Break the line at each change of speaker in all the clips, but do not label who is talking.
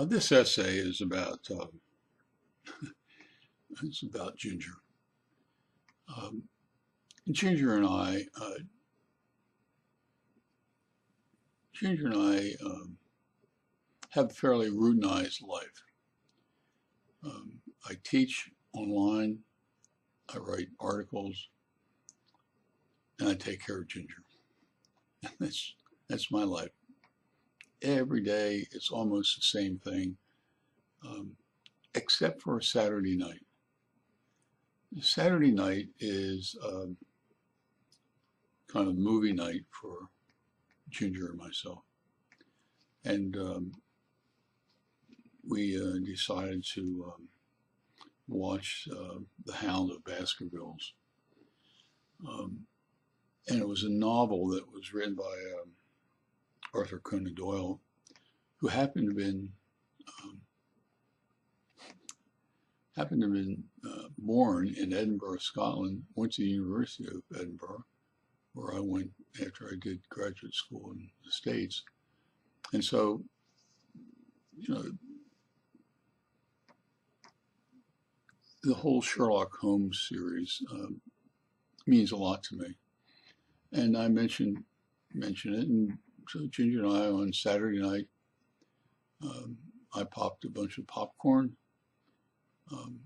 This essay is about it's about Ginger. Um, Ginger and I, Ginger and I have a fairly routinized life. I teach online, I write articles, and I take care of Ginger. That's my life. Every day, it's almost the same thing, um, except for a Saturday night. Saturday night is kind of movie night for Ginger and myself. And we decided to watch The Hound of Baskervilles. Um, and it was a novel that was written by Arthur Conan Doyle, who um, happened to have been born in Edinburgh, Scotland, went to the University of Edinburgh, where I went after I did graduate school in the States. And so, you know, the whole Sherlock Holmes series means a lot to me. And I mentioned it, and so Ginger and I on Saturday night, um, I popped a bunch of popcorn, um,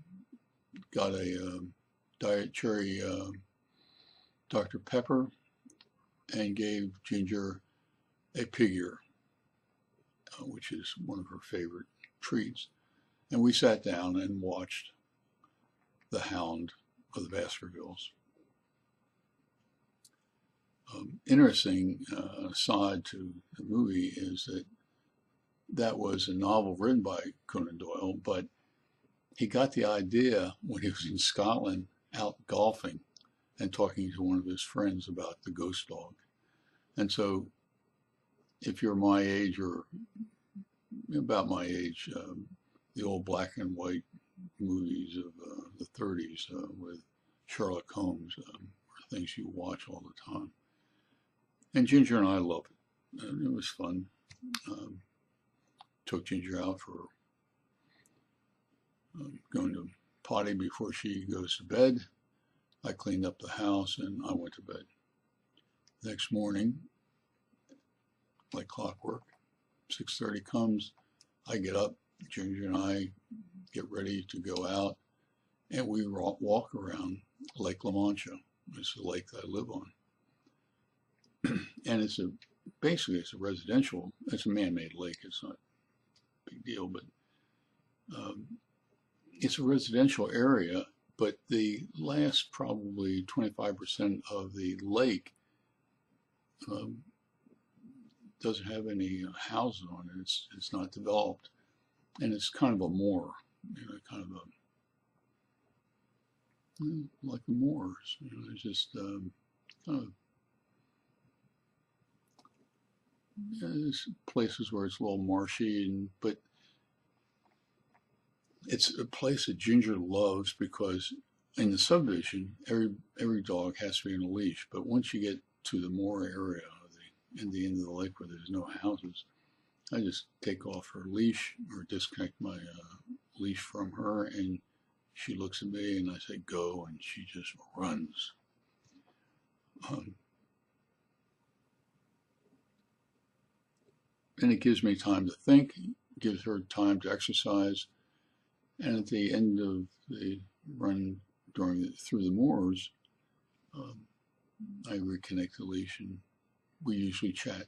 got a diet cherry Dr. Pepper, and gave Ginger a pig ear, which is one of her favorite treats. And we sat down and watched The Hound of the Baskervilles. Interesting aside to the movie is that that was a novel written by Conan Doyle, but he got the idea when he was in Scotland out golfing and talking to one of his friends about the ghost dog. And so, if you're my age or about my age, the old black and white movies of the 30s with Sherlock Holmes are things you watch all the time. And Ginger and I love it. And it was fun. Um, Took Ginger out for going to potty before she goes to bed. I cleaned up the house and I went to bed. Next morning, like clockwork, 6:30 comes, I get up, Ginger and I get ready to go out, and we walk around Lake La Mancha. It's the lake that I live on. And basically it's a residential, it's a man-made lake. It's not a big deal, but um, it's a residential area, but the last probably 25% of the lake um, doesn't have any houses on it. It's not developed, and it's kind of a moor, kind of like the moors. It's just kind of there's places where it's a little marshy, but it's a place that Ginger loves because in the subdivision, every dog has to be on a leash. But once you get to the moor area, in the end of the lake where there's no houses, I just take off her leash or disconnect my leash from her, and she looks at me, and I say go, and she just runs. Um, and it gives me time to think, gives her time to exercise, and at the end of the run through the moors, um, I reconnect the leash, and we usually chat.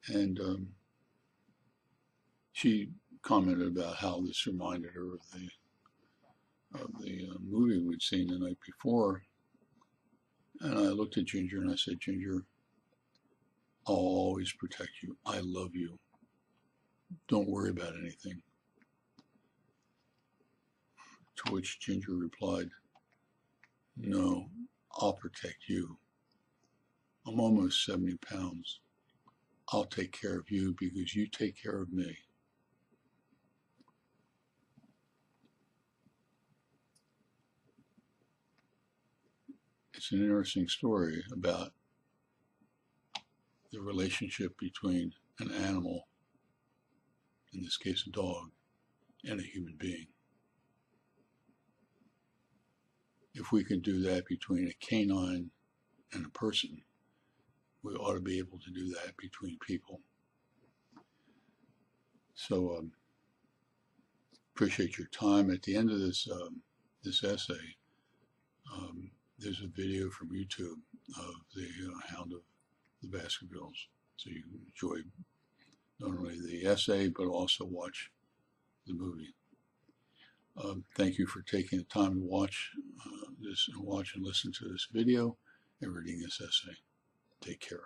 And she commented about how this reminded her of the movie we'd seen the night before. And I looked at Ginger and I said, Ginger, I'll always protect you. I love you. Don't worry about anything. To which Ginger replied, no, I'll protect you. I'm almost 70 pounds. I'll take care of you because you take care of me. It's an interesting story about the relationship between an animal in this case a dog, and a human being. If we can do that between a canine and a person, we ought to be able to do that between people. So appreciate your time. At the end of this essay, there's a video from YouTube of the Hound of the Baskervilles, so you can enjoy not only the essay but also watch the movie. Thank you for taking the time to watch this and listen to this video and reading this essay. Take care.